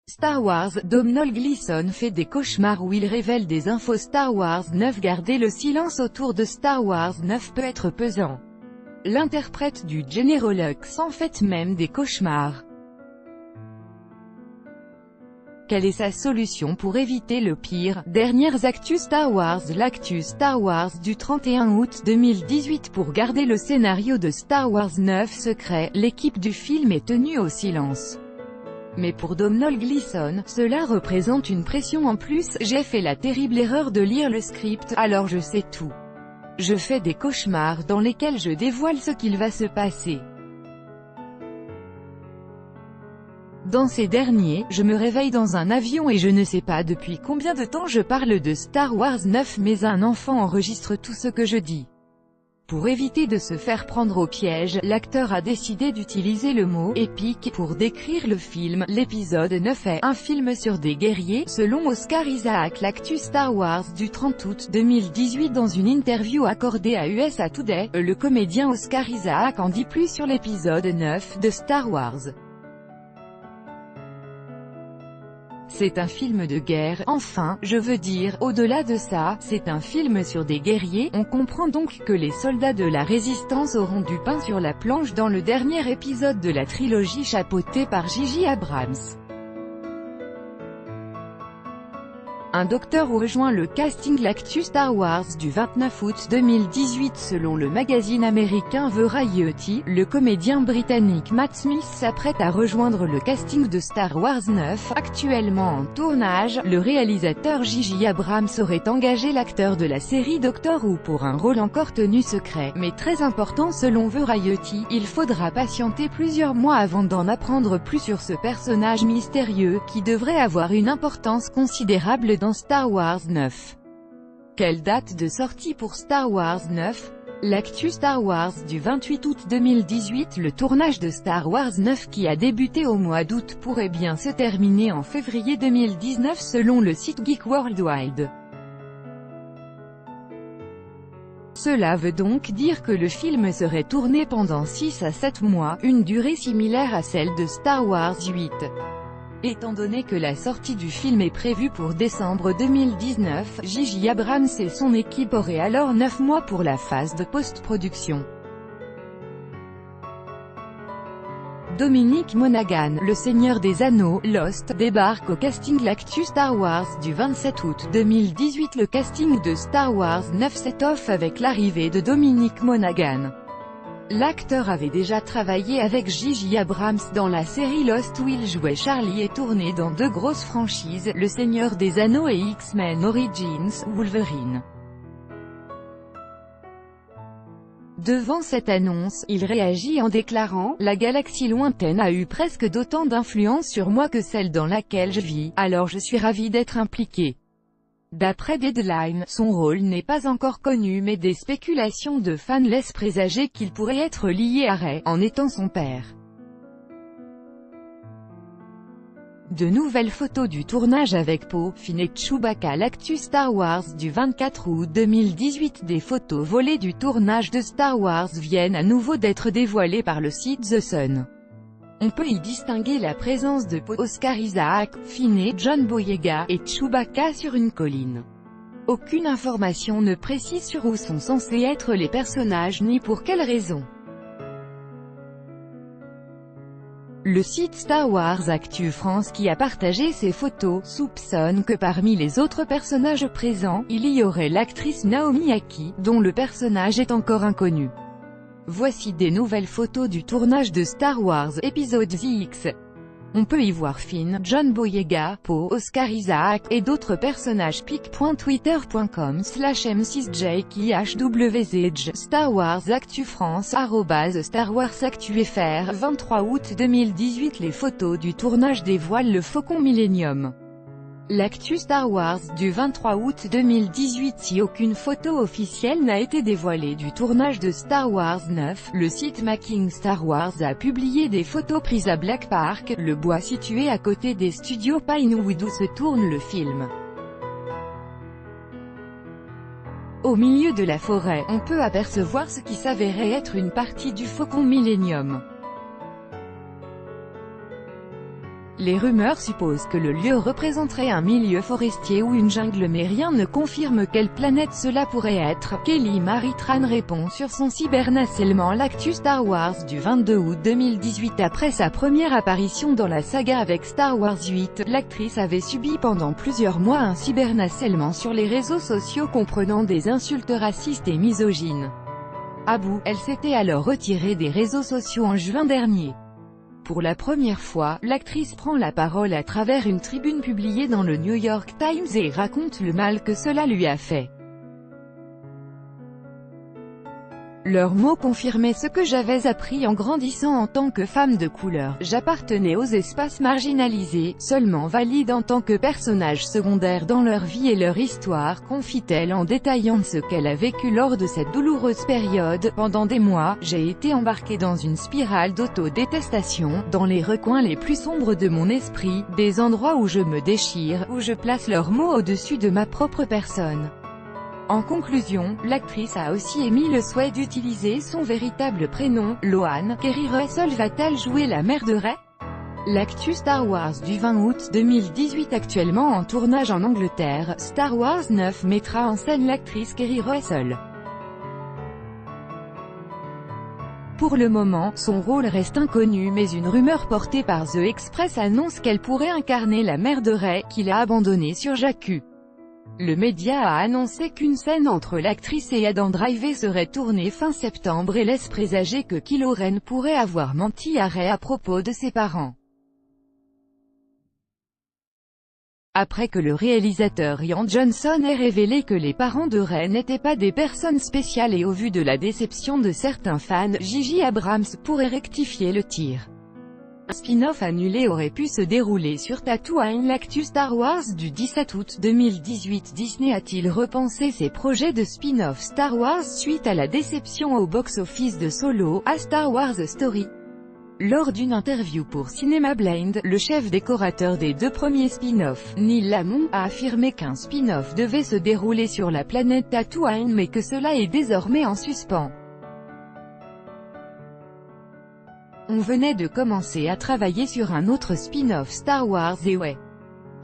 Star Wars, Domhnall Gleeson fait des cauchemars où il révèle des infos Star Wars 9. Garder le silence autour de Star Wars 9 peut être pesant. L'interprète du General Hux en fait même des cauchemars. Quelle est sa solution pour éviter le pire? Dernières actus Star Wars. L'actu Star Wars du 31 août 2018. Pour garder le scénario de Star Wars 9 secret, l'équipe du film est tenue au silence. Mais pour Domhnall Gleeson, cela représente une pression en plus. J'ai fait la terrible erreur de lire le script, alors je sais tout. Je fais des cauchemars dans lesquels je dévoile ce qu'il va se passer. Dans ces derniers, je me réveille dans un avion et je ne sais pas depuis combien de temps je parle de Star Wars 9, mais un enfant enregistre tout ce que je dis. Pour éviter de se faire prendre au piège, l'acteur a décidé d'utiliser le mot « épique » pour décrire le film. L'épisode 9 est un film sur des guerriers, selon Oscar Isaac. L'actu Star Wars du 30 août 2018. Dans une interview accordée à USA Today, le comédien Oscar Isaac en dit plus sur l'épisode 9 de Star Wars. C'est un film de guerre, enfin, je veux dire, au-delà de ça, c'est un film sur des guerriers. On comprend donc que les soldats de la résistance auront du pain sur la planche dans le dernier épisode de la trilogie chapeautée par J.J. Abrams. Un docteur rejoint le casting. L'actu Star Wars du 29 août 2018. Selon le magazine américain Variety, le comédien britannique Matt Smith s'apprête à rejoindre le casting de Star Wars 9, actuellement en tournage. Le réalisateur J.J. Abrams aurait engagé l'acteur de la série Doctor Who pour un rôle encore tenu secret, mais très important selon Variety. Il faudra patienter plusieurs mois avant d'en apprendre plus sur ce personnage mystérieux, qui devrait avoir une importance considérable dans Star Wars 9. Quelle date de sortie pour Star Wars 9? L'actu Star Wars du 28 août 2018. Le tournage de Star Wars 9 qui a débuté au mois d'août pourrait bien se terminer en février 2019 selon le site Geek Worldwide. Cela veut donc dire que le film serait tourné pendant 6 à 7 mois, une durée similaire à celle de Star Wars 8. Étant donné que la sortie du film est prévue pour décembre 2019, J.J. Abrams et son équipe auraient alors 9 mois pour la phase de post-production. Dominic Monaghan, le Seigneur des Anneaux, Lost, débarque au casting. L'actu Star Wars du 27 août 2018. Le casting de Star Wars 9 s'étoffe avec l'arrivée de Dominic Monaghan. L'acteur avait déjà travaillé avec J.J. Abrams dans la série Lost où il jouait Charlie et tourné dans deux grosses franchises, Le Seigneur des Anneaux et X-Men Origins, Wolverine. Devant cette annonce, il réagit en déclarant « La galaxie lointaine a eu presque d'autant d'influence sur moi que celle dans laquelle je vis, alors je suis ravi d'être impliqué. » D'après Deadline, son rôle n'est pas encore connu mais des spéculations de fans laissent présager qu'il pourrait être lié à Rey, en étant son père. De nouvelles photos du tournage avec Poe, Finn et Chewbacca. L'actu Star Wars du 24 août 2018. Des photos volées du tournage de Star Wars viennent à nouveau d'être dévoilées par le site The Sun. On peut y distinguer la présence de Poe, Oscar Isaac, Finn et John Boyega, et Chewbacca sur une colline. Aucune information ne précise sur où sont censés être les personnages ni pour quelle raison. Le site Star Wars Actu France qui a partagé ces photos, soupçonne que parmi les autres personnages présents, il y aurait l'actrice Naomi Ackie, dont le personnage est encore inconnu. Voici des nouvelles photos du tournage de Star Wars Épisode X. On peut y voir Finn, John Boyega, Poe, Oscar Isaac, et d'autres personnages. pic.twitter.com/m6jkihwzj Star Wars Actu France @Star Wars Actu FR 23 août 2018. Les photos du tournage dévoilent le Faucon Millenium. L'actu Star Wars du 23 août 2018. Si aucune photo officielle n'a été dévoilée du tournage de Star Wars 9, le site Making Star Wars a publié des photos prises à Black Park, le bois situé à côté des studios Pinewood où se tourne le film. Au milieu de la forêt, on peut apercevoir ce qui s'avérait être une partie du Faucon Millenium. Les rumeurs supposent que le lieu représenterait un milieu forestier ou une jungle, mais rien ne confirme quelle planète cela pourrait être. Kelly Marie Tran répond sur son cyberharcèlement. L'actu Star Wars du 22 août 2018. Après sa première apparition dans la saga avec Star Wars 8, l'actrice avait subi pendant plusieurs mois un cyberharcèlement sur les réseaux sociaux comprenant des insultes racistes et misogynes. Elle s'était alors retirée des réseaux sociaux en juin dernier. Pour la première fois, l'actrice prend la parole à travers une tribune publiée dans le New York Times et raconte le mal que cela lui a fait. Leurs mots confirmaient ce que j'avais appris en grandissant en tant que femme de couleur. J'appartenais aux espaces marginalisés, seulement valide en tant que personnage secondaire dans leur vie et leur histoire, confie-t-elle en détaillant ce qu'elle a vécu lors de cette douloureuse période. Pendant des mois, j'ai été embarquée dans une spirale d'auto-détestation, dans les recoins les plus sombres de mon esprit, des endroits où je me déchire, où je place leurs mots au-dessus de ma propre personne. En conclusion, l'actrice a aussi émis le souhait d'utiliser son véritable prénom. Lohan Kerry Russell va-t-elle jouer la mère de Rey? L'actu Star Wars du 20 août 2018. Actuellement en tournage en Angleterre, Star Wars 9 mettra en scène l'actrice Kerry Russell. Pour le moment, son rôle reste inconnu, mais une rumeur portée par The Express annonce qu'elle pourrait incarner la mère de Rey, qu'il a abandonnée sur Jakku. Le média a annoncé qu'une scène entre l'actrice et Adam Driver serait tournée fin septembre et laisse présager que Kylo Ren pourrait avoir menti à Rey à propos de ses parents. Après que le réalisateur Rian Johnson ait révélé que les parents de Rey n'étaient pas des personnes spéciales et au vu de la déception de certains fans, J.J. Abrams pourrait rectifier le tir. Un spin-off annulé aurait pu se dérouler sur Tatooine. L'actu Star Wars du 17 août 2018. Disney a-t-il repensé ses projets de spin-off Star Wars suite à la déception au box-office de Solo, A Star Wars Story? Lors d'une interview pour Cinema Blind, le chef décorateur des deux premiers spin-offs, Neil Lamont, a affirmé qu'un spin-off devait se dérouler sur la planète Tatooine mais que cela est désormais en suspens. On venait de commencer à travailler sur un autre spin-off Star Wars et ouais.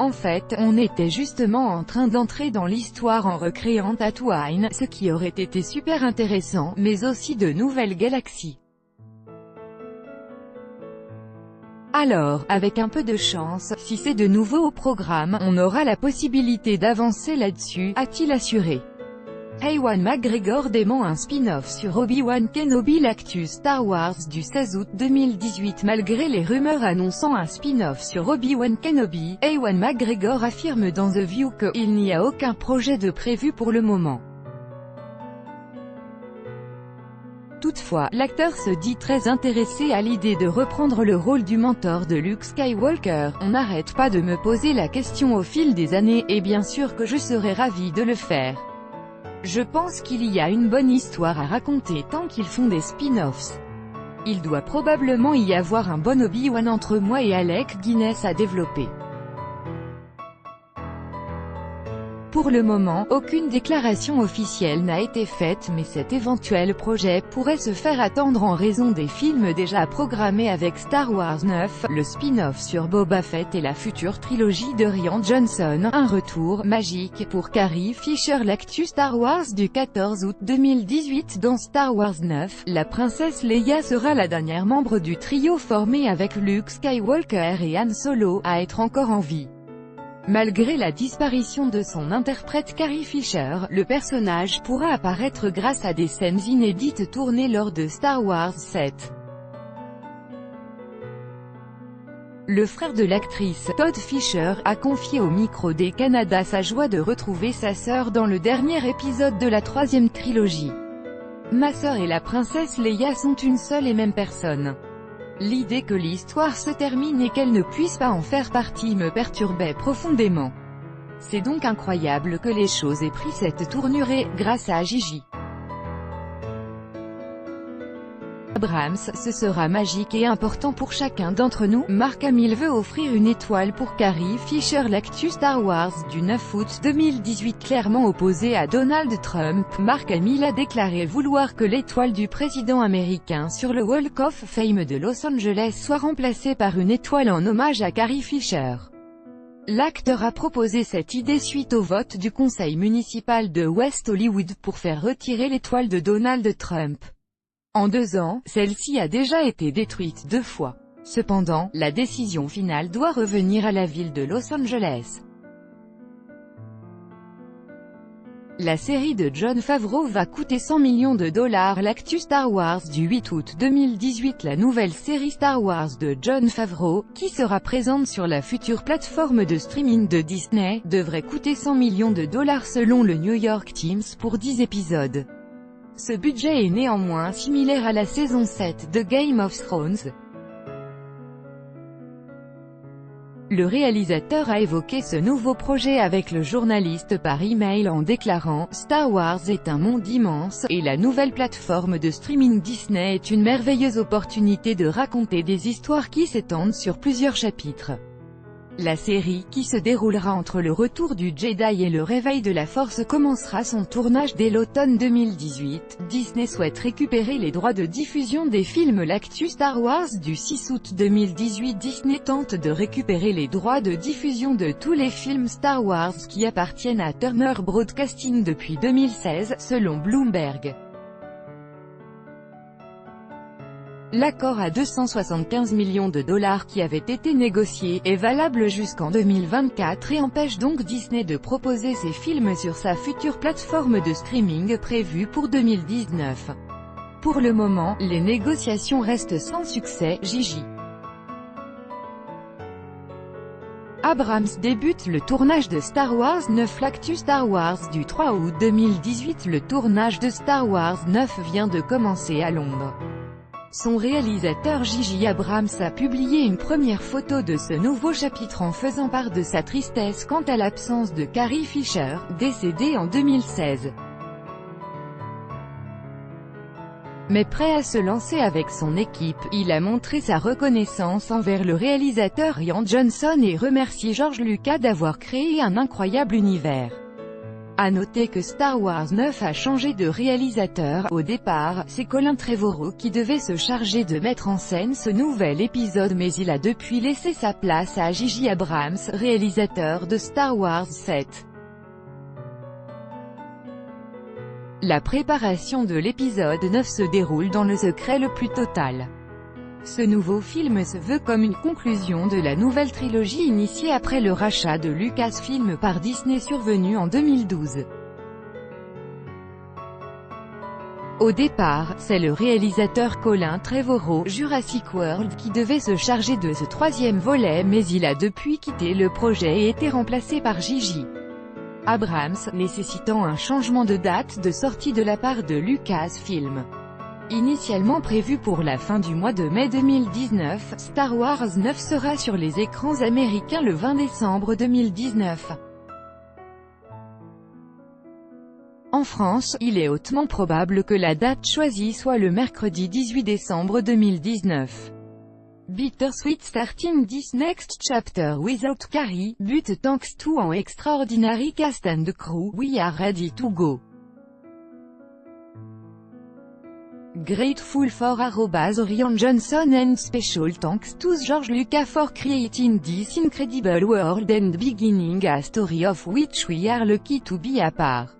En fait, on était justement en train d'entrer dans l'histoire en recréant Tatooine, ce qui aurait été super intéressant, mais aussi de nouvelles galaxies. Alors, avec un peu de chance, si c'est de nouveau au programme, on aura la possibilité d'avancer là-dessus, a-t-il assuré. Ewan McGregor dément un spin-off sur Obi-Wan Kenobi. L'actu Star Wars du 16 août 2018. Malgré les rumeurs annonçant un spin-off sur Obi-Wan Kenobi, Ewan McGregor affirme dans The View qu'il n'y a aucun projet de prévu pour le moment. Toutefois, l'acteur se dit très intéressé à l'idée de reprendre le rôle du mentor de Luke Skywalker. On n'arrête pas de me poser la question au fil des années, et bien sûr que je serais ravi de le faire. Je pense qu'il y a une bonne histoire à raconter tant qu'ils font des spin-offs. Il doit probablement y avoir un bon Obi-Wan entre moi et Alec Guinness à développer. Pour le moment, aucune déclaration officielle n'a été faite, mais cet éventuel projet pourrait se faire attendre en raison des films déjà programmés avec Star Wars 9, le spin-off sur Boba Fett et la future trilogie de Rian Johnson. Un retour magique pour Carrie Fisher. L'actu Star Wars du 14 août 2018. Dans Star Wars 9, la princesse Leia sera la dernière membre du trio formé avec Luke Skywalker et Han Solo à être encore en vie. Malgré la disparition de son interprète Carrie Fisher, le personnage pourra apparaître grâce à des scènes inédites tournées lors de Star Wars 7. Le frère de l'actrice, Todd Fisher, a confié au micro des Canada sa joie de retrouver sa sœur dans le dernier épisode de la troisième trilogie. Ma sœur et la princesse Leia sont une seule et même personne. L'idée que l'histoire se termine et qu'elle ne puisse pas en faire partie me perturbait profondément. C'est donc incroyable que les choses aient pris cette tournure et, grâce à J.J. Abrams, ce sera magique et important pour chacun d'entre nous. Mark Hamill veut offrir une étoile pour Carrie Fisher. L'actu Star Wars du 9 août 2018 clairement opposé à Donald Trump. Mark Hamill a déclaré vouloir que l'étoile du président américain sur le Walk of Fame de Los Angeles soit remplacée par une étoile en hommage à Carrie Fisher. L'acteur a proposé cette idée suite au vote du conseil municipal de West Hollywood pour faire retirer l'étoile de Donald Trump. En 2 ans, celle-ci a déjà été détruite 2 fois. Cependant, la décision finale doit revenir à la ville de Los Angeles. La série de Jon Favreau va coûter 100 millions de dollars. L'actu Star Wars du 8 août 2018. La nouvelle série Star Wars de Jon Favreau, qui sera présente sur la future plateforme de streaming de Disney, devrait coûter 100 millions de dollars selon le New York Times pour 10 épisodes. Ce budget est néanmoins similaire à la saison 7 de Game of Thrones. Le réalisateur a évoqué ce nouveau projet avec le journaliste par email en déclarant « Star Wars est un monde immense, et la nouvelle plateforme de streaming Disney est une merveilleuse opportunité de raconter des histoires qui s'étendent sur plusieurs chapitres. » La série, qui se déroulera entre le retour du Jedi et le réveil de la Force, commencera son tournage dès l'automne 2018. Disney souhaite récupérer les droits de diffusion des films. L'actu Star Wars du 6 août 2018. Disney tente de récupérer les droits de diffusion de tous les films Star Wars qui appartiennent à Turner Broadcasting depuis 2016, selon Bloomberg. L'accord à 275 millions de dollars qui avait été négocié est valable jusqu'en 2024 et empêche donc Disney de proposer ses films sur sa future plateforme de streaming prévue pour 2019. Pour le moment, les négociations restent sans succès. Gigi Abrams débute le tournage de Star Wars 9. L'actu Star Wars du 3 août 2018. Le tournage de Star Wars 9 vient de commencer à Londres. Son réalisateur J.J. Abrams a publié une première photo de ce nouveau chapitre en faisant part de sa tristesse quant à l'absence de Carrie Fisher, décédée en 2016. Mais prêt à se lancer avec son équipe, il a montré sa reconnaissance envers le réalisateur Rian Johnson et remercié George Lucas d'avoir créé un incroyable univers. À noter que Star Wars 9 a changé de réalisateur. Au départ, c'est Colin Trevorrow qui devait se charger de mettre en scène ce nouvel épisode, mais il a depuis laissé sa place à J.J. Abrams, réalisateur de Star Wars 7. La préparation de l'épisode 9 se déroule dans le secret le plus total. Ce nouveau film se veut comme une conclusion de la nouvelle trilogie initiée après le rachat de Lucasfilm par Disney survenu en 2012. Au départ, c'est le réalisateur Colin Trevorrow, Jurassic World, qui devait se charger de ce 3e volet, mais il a depuis quitté le projet et été remplacé par J.J. Abrams, nécessitant un changement de date de sortie de la part de Lucasfilm. Initialement prévu pour la fin du mois de mai 2019, Star Wars 9 sera sur les écrans américains le 20 décembre 2019. En France, il est hautement probable que la date choisie soit le mercredi 18 décembre 2019. Bittersweet starting this next chapter without Carrie, but thanks to an extraordinary cast and crew, we are ready to go. Grateful for Rian Johnson and special thanks to George Lucas for creating this incredible world and beginning a story of which we are lucky to be a part.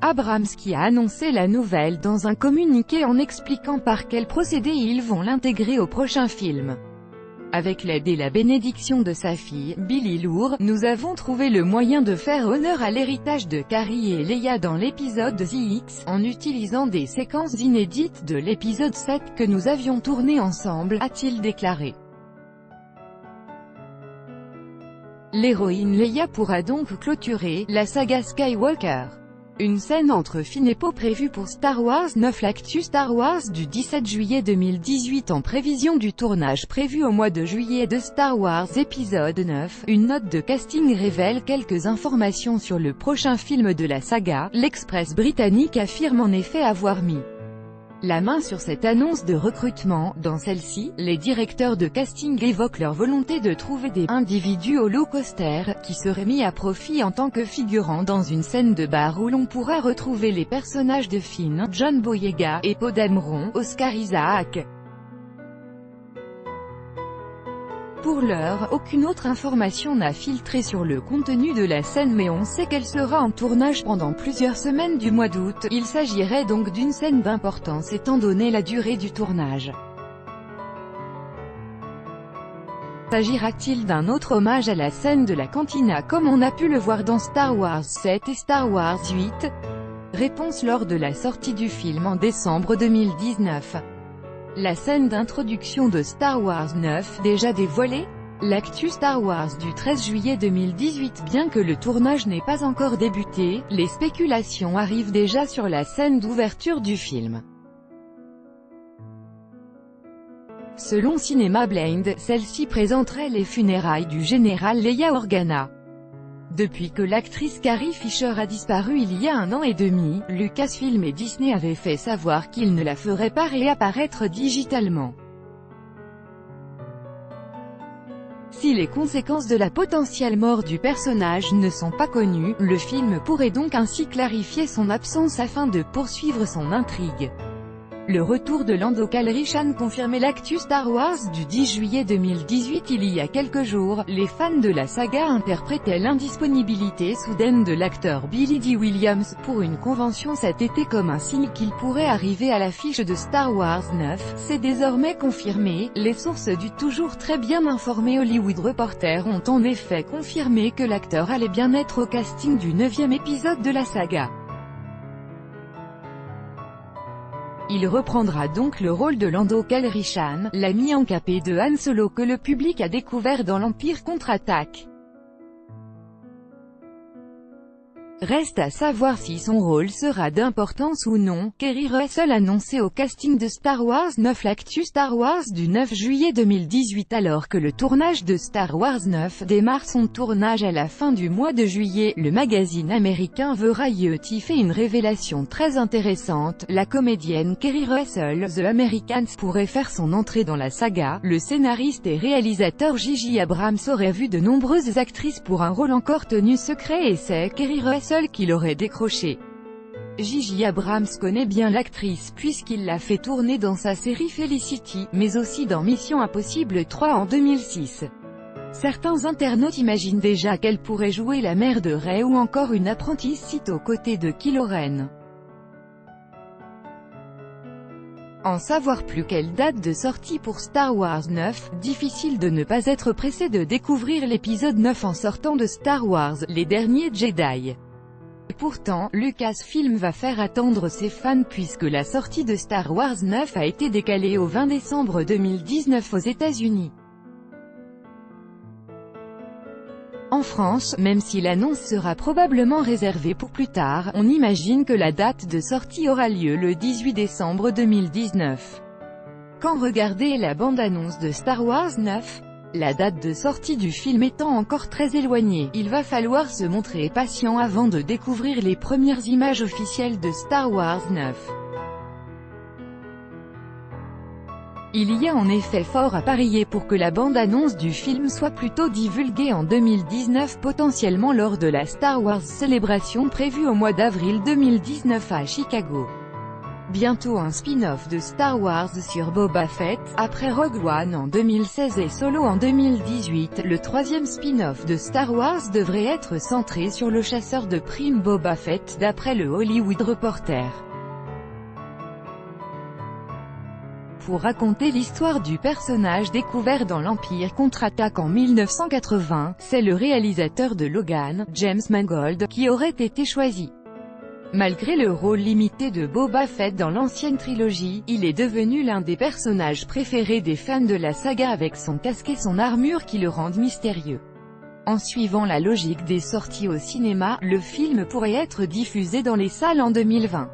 Abrams qui a annoncé la nouvelle dans un communiqué en expliquant par quel procédé ils vont l'intégrer au prochain film. Avec l'aide et la bénédiction de sa fille, Billie Lourd, nous avons trouvé le moyen de faire honneur à l'héritage de Carrie et Leia dans l'épisode The X, en utilisant des séquences inédites de l'épisode 7 que nous avions tourné ensemble, a-t-il déclaré. L'héroïne Leia pourra donc clôturer la saga Skywalker. Une scène entre Finn et Poe prévue pour Star Wars 9. L'actu Star Wars du 17 juillet 2018 en prévision du tournage prévu au mois de juillet de Star Wars épisode 9. Une note de casting révèle quelques informations sur le prochain film de la saga. L'Express britannique affirme en effet avoir mis la main sur cette annonce de recrutement. Dans celle-ci, les directeurs de casting évoquent leur volonté de trouver des individus holo-coaster, qui seraient mis à profit en tant que figurants dans une scène de bar où l'on pourra retrouver les personnages de Finn, John Boyega, et Poe Dameron, Oscar Isaac. Pour l'heure, aucune autre information n'a filtré sur le contenu de la scène, mais on sait qu'elle sera en tournage pendant plusieurs semaines du mois d'août. Il s'agirait donc d'une scène d'importance étant donné la durée du tournage. S'agira-t-il d'un autre hommage à la scène de la cantina comme on a pu le voir dans Star Wars 7 et Star Wars 8? Réponse lors de la sortie du film en décembre 2019. La scène d'introduction de Star Wars 9 déjà dévoilée? L'actu Star Wars du 13 juillet 2018. Bien que le tournage n'ait pas encore débuté, les spéculations arrivent déjà sur la scène d'ouverture du film. Selon Cinema Blind, celle-ci présenterait les funérailles du général Leia Organa. Depuis que l'actrice Carrie Fisher a disparu il y a 1 an et demi, Lucasfilm et Disney avaient fait savoir qu'ils ne la feraient pas réapparaître digitalement. Si les conséquences de la potentielle mort du personnage ne sont pas connues, le film pourrait donc ainsi clarifier son absence afin de poursuivre son intrigue. Le retour de Lando Calrissian confirmait l'actu Star Wars du 10 juillet 2018. Il y a quelques jours, les fans de la saga interprétaient l'indisponibilité soudaine de l'acteur Billy Dee Williams pour une convention cet été comme un signe qu'il pourrait arriver à l'affiche de Star Wars 9. C'est désormais confirmé. Les sources du toujours très bien informé Hollywood Reporter ont en effet confirmé que l'acteur allait bien être au casting du 9e épisode de la saga. Il reprendra donc le rôle de Lando Calrissian, l'ami encapé de Han Solo que le public a découvert dans l'Empire contre-attaque. Reste à savoir si son rôle sera d'importance ou non. Keri Russell annoncé au casting de Star Wars 9. L'actu Star Wars du 9 juillet 2018. Alors que le tournage de Star Wars 9 démarre son tournage à la fin du mois de juillet, le magazine américain Variety fait une révélation très intéressante. La comédienne Keri Russell, The Americans, pourrait faire son entrée dans la saga. Le scénariste et réalisateur J.J. Abrams aurait vu de nombreuses actrices pour un rôle encore tenu secret et c'est Keri Russell qui l'aurait décroché. J.J. Abrams connaît bien l'actrice puisqu'il l'a fait tourner dans sa série Felicity, mais aussi dans Mission Impossible 3 en 2006. Certains internautes imaginent déjà qu'elle pourrait jouer la mère de Rey ou encore une apprentie Sith aux côtés de Kylo Ren. En savoir plus. Quelle date de sortie pour Star Wars 9? Difficile de ne pas être pressé de découvrir l'épisode 9 en sortant de Star Wars, les derniers Jedi. Pourtant, Lucasfilm va faire attendre ses fans puisque la sortie de Star Wars 9 a été décalée au 20 décembre 2019 aux États-Unis. En France, même si l'annonce sera probablement réservée pour plus tard, on imagine que la date de sortie aura lieu le 18 décembre 2019. Quand regarder la bande-annonce de Star Wars 9, la date de sortie du film étant encore très éloignée, il va falloir se montrer patient avant de découvrir les premières images officielles de Star Wars 9. Il y a en effet fort à parier pour que la bande-annonce du film soit plutôt divulguée en 2019, potentiellement lors de la Star Wars Celebration prévue au mois d'avril 2019 à Chicago. Bientôt un spin-off de Star Wars sur Boba Fett, après Rogue One en 2016 et Solo en 2018, le troisième spin-off de Star Wars devrait être centré sur le chasseur de primes Boba Fett, d'après le Hollywood Reporter. Pour raconter l'histoire du personnage découvert dans l'Empire contre-attaque en 1980, c'est le réalisateur de Logan, James Mangold, qui aurait été choisi. Malgré le rôle limité de Boba Fett dans l'ancienne trilogie, il est devenu l'un des personnages préférés des fans de la saga avec son casque et son armure qui le rendent mystérieux. En suivant la logique des sorties au cinéma, le film pourrait être diffusé dans les salles en 2020.